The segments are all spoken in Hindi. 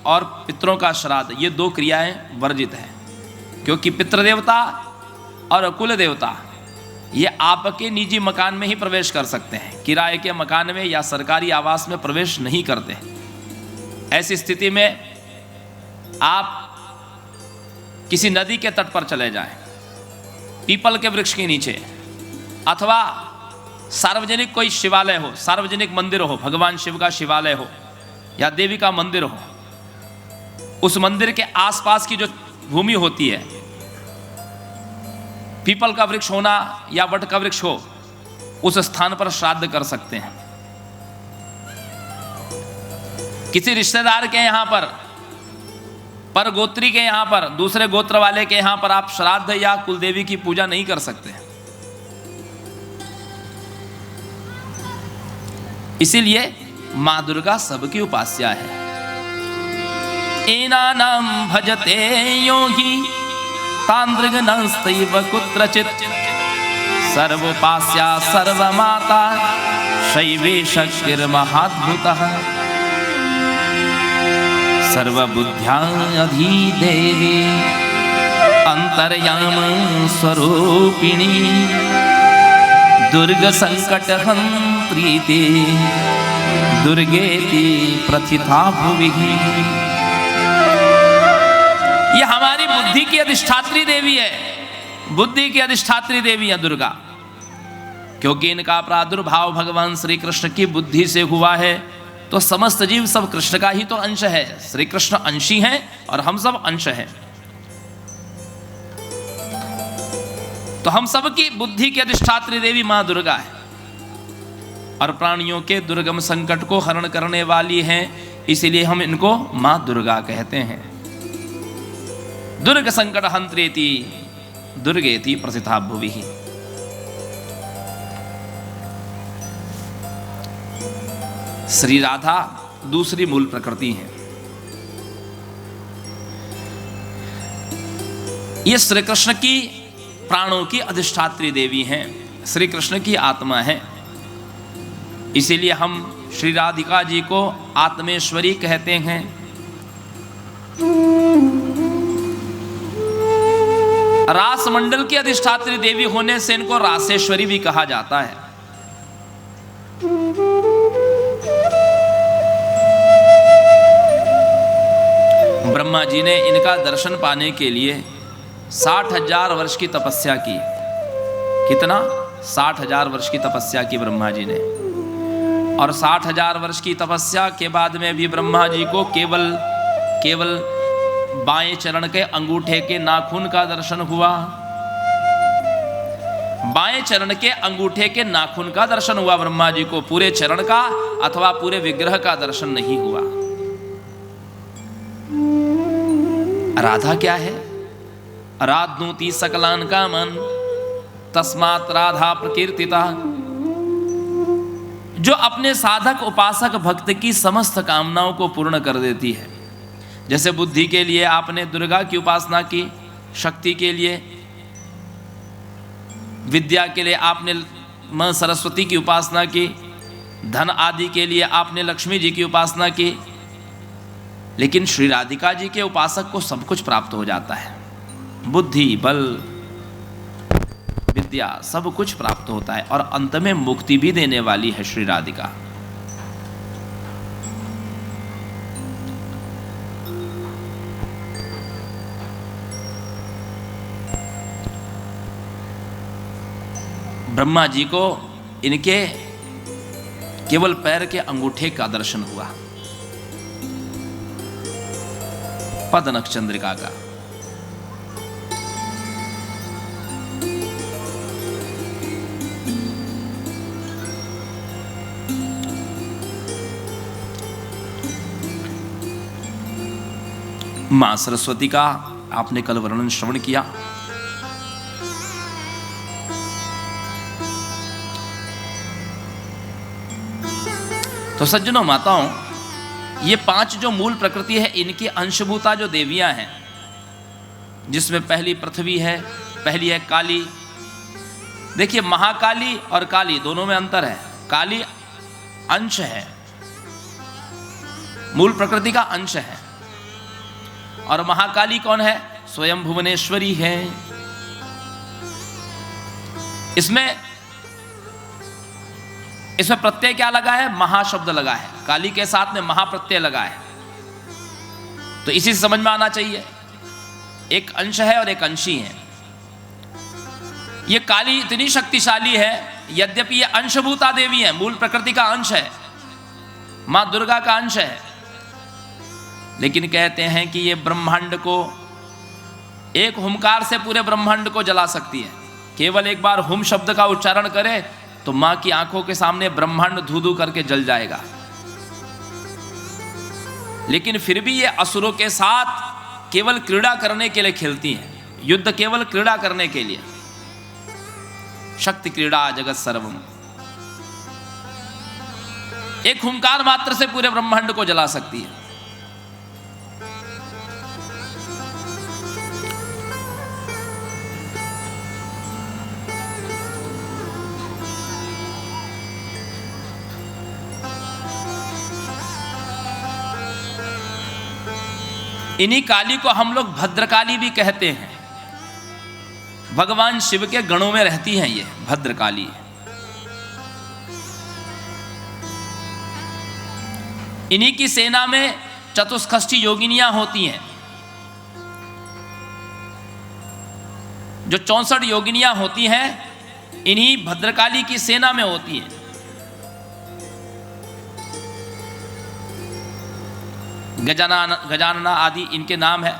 और पितरों का श्राद्ध, ये दो क्रियाएं वर्जित हैं, क्योंकि पितृदेवता और कुल देवता ये आपके निजी मकान में ही प्रवेश कर सकते हैं, किराए के मकान में या सरकारी आवास में प्रवेश नहीं करते। ऐसी स्थिति में आप किसी नदी के तट पर चले जाएं, पीपल के वृक्ष के नीचे, अथवा सार्वजनिक कोई शिवालय हो, सार्वजनिक मंदिर हो, भगवान शिव का शिवालय हो या देवी का मंदिर हो, उस मंदिर के आसपास की जो भूमि होती है, पीपल का वृक्ष होना या वट का वृक्ष हो, उस स्थान पर श्राद्ध कर सकते हैं। किसी रिश्तेदार के यहां पर गोत्री के यहां पर, दूसरे गोत्र वाले के यहां पर आप श्राद्ध या कुलदेवी की पूजा नहीं कर सकते। इसीलिए मां दुर्गा सबकी उपास्या है। एनानाम भजते योगी तांद्रिगनस्तैव कुत्रचित् सर्वोपास्या सर्वमाता शैवे शक्तिर्महाद्भुतः सर्वबुद्ध्याधिदेवी अंतर्याम स्वरूपिणी दुर्ग संकटहन्त्रीति दुर्गेति प्रथिता भुवि। ये हमारी बुद्धि की अधिष्ठात्री देवी है, बुद्धि की अधिष्ठात्री देवी है दुर्गा, क्योंकि इनका प्रादुर्भाव भगवान श्री कृष्ण की बुद्धि से हुआ है। तो समस्त जीव सब कृष्ण का ही तो अंश है, श्री कृष्ण अंशी हैं और हम सब अंश हैं। तो हम सब की बुद्धि की अधिष्ठात्री देवी मां दुर्गा है और प्राणियों के दुर्गम संकट को हरण करने वाली हैं, इसीलिए हम इनको मां दुर्गा कहते हैं। दुर्ग संकट हंत्रेति दुर्गेति प्रसिद्धा भुवि। श्री राधा दूसरी मूल प्रकृति है। ये श्री कृष्ण की प्राणों की अधिष्ठात्री देवी हैं, श्री कृष्ण की आत्मा है। इसीलिए हम श्री राधिका जी को आत्मेश्वरी कहते हैं। रास मंडल की अधिष्ठात्री देवी होने से इनको रासेश्वरी भी कहा जाता है। ब्रह्मा जी ने इनका दर्शन पाने के लिए 60,000 वर्ष की तपस्या की। कितना? 60,000 वर्ष की तपस्या की ब्रह्मा जी ने। और 60,000 वर्ष की तपस्या के बाद में भी ब्रह्मा जी को केवल बाएं चरण के अंगूठे के नाखून का दर्शन हुआ। बाएं चरण के अंगूठे के नाखून का दर्शन हुआ ब्रह्मा जी को, पूरे चरण का अथवा पूरे विग्रह का दर्शन नहीं हुआ। राधा क्या है? राधनोति सकलान कामन तस्मात् राधा प्रकीर्तिता। जो अपने साधक उपासक भक्त की समस्त कामनाओं को पूर्ण कर देती है। जैसे बुद्धि के लिए आपने दुर्गा की उपासना की, शक्ति के लिए, विद्या के लिए आपने मां सरस्वती की उपासना की, धन आदि के लिए आपने लक्ष्मी जी की उपासना की। लेकिन श्री राधिका जी के उपासक को सब कुछ प्राप्त हो जाता है। बुद्धि, बल, विद्या सब कुछ प्राप्त होता है और अंत में मुक्ति भी देने वाली है श्री राधिका। ब्रह्मा जी को इनके केवल पैर के अंगूठे का दर्शन हुआ, पद नखचंद्रिका का। मां सरस्वती का आपने कल वर्णन श्रवण किया। तो सज्जनों माताओं, ये 5 जो मूल प्रकृति है, इनकी अंशभूता जो देवियां हैं, जिसमें पहली पृथ्वी है, पहली है काली। देखिए, महाकाली और काली दोनों में अंतर है। काली अंश है, मूल प्रकृति का अंश है, और महाकाली कौन है? स्वयं भुवनेश्वरी है। इसमें प्रत्यय क्या लगा है? महाशब्द लगा है, काली के साथ में महाप्रत्यय लगा है। तो इसी से समझ में आना चाहिए, एक अंश है और एक अंशी है। ये काली इतनी शक्तिशाली है, यद्यपि ये अंशभूता देवी है, मूल प्रकृति का अंश है, मां दुर्गा का अंश है, लेकिन कहते हैं कि ये ब्रह्मांड को, एक हुंकार से पूरे ब्रह्मांड को जला सकती है। केवल एक बार हुम शब्द का उच्चारण करे तो मां की आंखों के सामने ब्रह्मांड धू धू करके जल जाएगा। लेकिन फिर भी ये असुरों के साथ केवल क्रीड़ा करने के लिए खेलती हैं, युद्ध केवल क्रीड़ा करने के लिए। शक्ति क्रीड़ा जगत सर्वम, एक हुंकार मात्र से पूरे ब्रह्मांड को जला सकती है। इन्हीं काली को हम लोग भद्रकाली भी कहते हैं। भगवान शिव के गणों में रहती हैं ये भद्रकाली। इन्हीं की सेना में चतुष्षष्ठी योगिनियां होती हैं। जो 64 योगिनियां होती हैं, इन्हीं भद्रकाली की सेना में होती हैं। गजानना आदि इनके नाम है।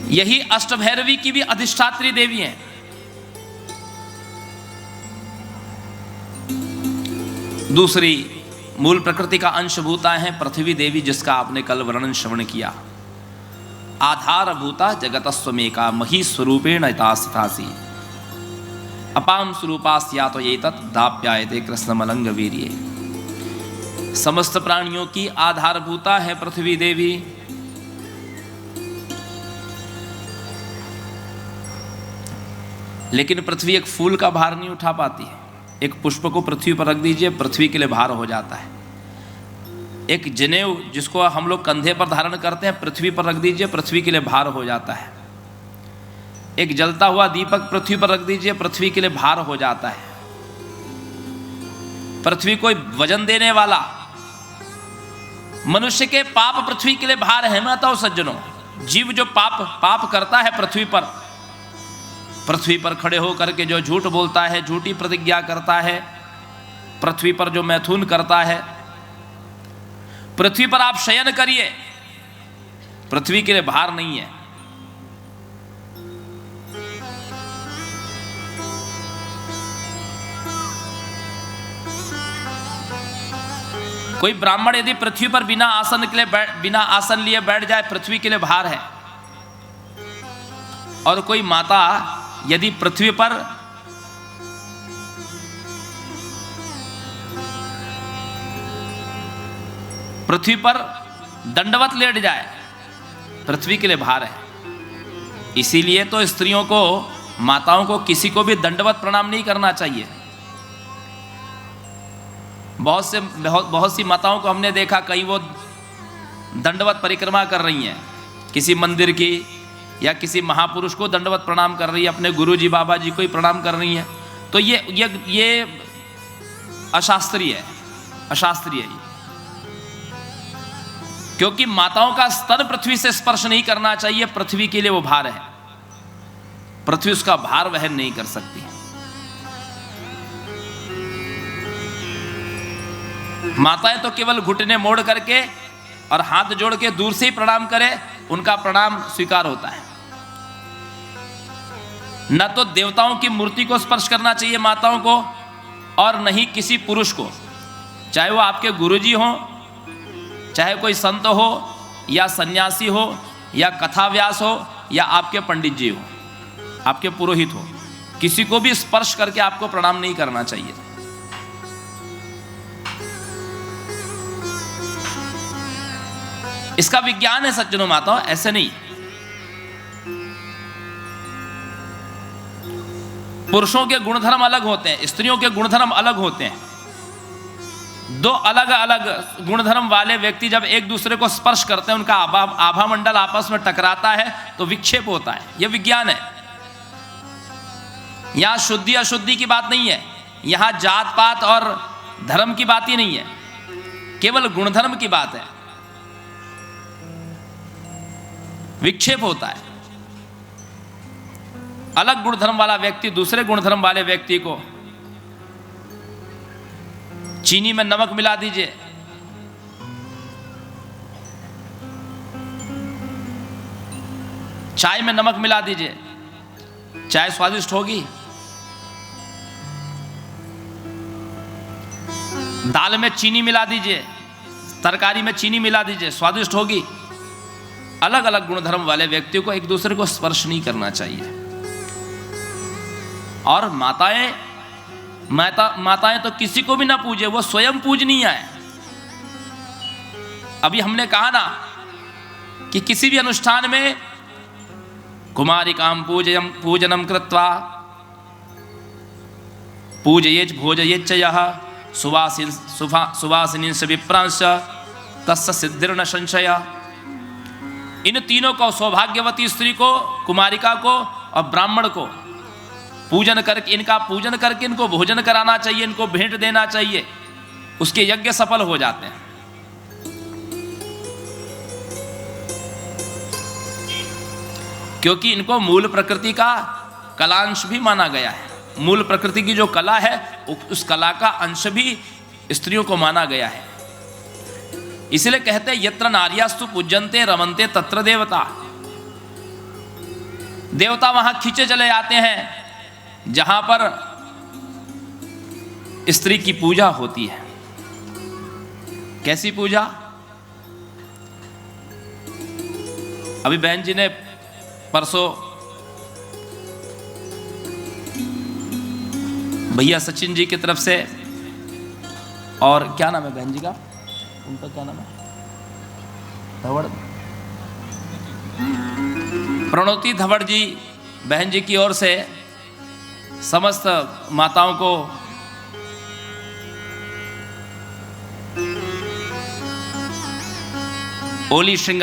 यही अष्टभैरवी की भी अधिष्ठात्री देवी हैं। दूसरी मूल प्रकृति का अंशभूता है पृथ्वी देवी, जिसका आपने कल वर्णन श्रवण किया। आधारभूता जगतस्वमेका मही स्वरूपेण इतास्थितासि अपाम स्वरूपास्या तो ये तत्दाप्यायते कृष्णमलंग वीर्ये। समस्त प्राणियों की आधारभूता है पृथ्वी देवी। लेकिन पृथ्वी एक फूल का भार नहीं उठा पाती है। एक पुष्प को पृथ्वी पर रख दीजिए, पृथ्वी के लिए भार हो जाता है। एक जनेऊ जिसको हम लोग कंधे पर धारण करते हैं, पृथ्वी पर रख दीजिए, पृथ्वी के लिए भार हो जाता है। एक जलता हुआ दीपक पृथ्वी पर रख दीजिए, पृथ्वी के लिए भार हो जाता है। पृथ्वी कोई वजन देने वाला, मनुष्य के पाप पृथ्वी के लिए भार है। मैं तो सज्जनों, जीव जो पाप करता है पृथ्वी पर खड़े होकर के जो झूठ बोलता है, झूठी प्रतिज्ञा करता है, पृथ्वी पर जो मैथुन करता है, पृथ्वी पर आप शयन करिए, पृथ्वी के लिए भार नहीं है। कोई ब्राह्मण यदि पृथ्वी पर बिना आसन लिए बैठ जाए, पृथ्वी के लिए भार है। और कोई माता यदि पृथ्वी पर दंडवत लेट जाए, पृथ्वी के लिए भार है। इसीलिए तो स्त्रियों को, माताओं को किसी को भी दंडवत प्रणाम नहीं करना चाहिए। बहुत सी माताओं को हमने देखा, कहीं वो दंडवत परिक्रमा कर रही हैं, किसी मंदिर की या किसी महापुरुष को दंडवत प्रणाम कर रही है, अपने गुरुजी बाबा जी को ही प्रणाम कर रही हैं। तो ये अशास्त्रीय है, अशास्त्रीय है। क्योंकि माताओं का स्तन पृथ्वी से स्पर्श नहीं करना चाहिए, पृथ्वी के लिए वो भार है। पृथ्वी उसका भार वहन नहीं कर सकती। माताएं तो केवल घुटने मोड़ करके और हाथ जोड़ के दूर से ही प्रणाम करे, उनका प्रणाम स्वीकार होता है। न तो देवताओं की मूर्ति को स्पर्श करना चाहिए माताओं को, और न ही किसी पुरुष को, चाहे वो आपके गुरुजी हो, चाहे कोई संत हो या सन्यासी हो या कथाव्यास हो या आपके पंडित जी हो, आपके पुरोहित हो, किसी को भी स्पर्श करके आपको प्रणाम नहीं करना चाहिए। इसका विज्ञान है सज्जनों माताओं, ऐसे नहीं। पुरुषों के गुणधर्म अलग होते हैं, स्त्रियों के गुणधर्म अलग होते हैं। दो अलग अलग गुणधर्म वाले व्यक्ति जब एक दूसरे को स्पर्श करते हैं, उनका आभा मंडल आपस में टकराता है तो विक्षेप होता है। यह विज्ञान है। यहां शुद्धि अशुद्धि की बात नहीं है, यहां जात पात और धर्म की बात ही नहीं है, केवल गुणधर्म की बात है। विक्षेप होता है। अलग गुणधर्म वाला व्यक्ति दूसरे गुणधर्म वाले व्यक्ति को, चीनी में नमक मिला दीजिए, चाय में नमक मिला दीजिए, चाय स्वादिष्ट होगी? दाल में चीनी मिला दीजिए, तरकारी में चीनी मिला दीजिए, स्वादिष्ट होगी? अलग अलग गुणधर्म वाले व्यक्तियों को एक दूसरे को स्पर्श नहीं करना चाहिए। और माताएं तो किसी को भी ना पूजे, वो स्वयं पूजनीय है। अभी हमने कहा ना कि किसी भी अनुष्ठान में कुमारिकां पूजनम कृत्वा पूजयेच भोजयेच यः सुवासिनींश्च विप्रांश्च तस्य सिद्धिर्न संशय। इन तीनों को, सौभाग्यवती स्त्री को, कुमारिका को और ब्राह्मण को पूजन करके, इनका पूजन करके इनको भोजन कराना चाहिए, इनको भेंट देना चाहिए, उसके यज्ञ सफल हो जाते हैं। क्योंकि इनको मूल प्रकृति का कलांश भी माना गया है। मूल प्रकृति की जो कला है उस कला का अंश भी स्त्रियों को माना गया है। इसलिए कहते हैं यत्र नार्यास्तु पूज्यन्ते रमन्ते तत्र देवता। देवता वहां खींचे चले आते हैं जहां पर स्त्री की पूजा होती है। कैसी पूजा? अभी बहन जी ने परसों भैया सचिन जी की तरफ से, और क्या नाम है बहन जी का, उनका क्या नाम है, धवड़, प्रणोती धवड़ जी, बहन जी की ओर से समस्त माताओं को ओली श्रृंगार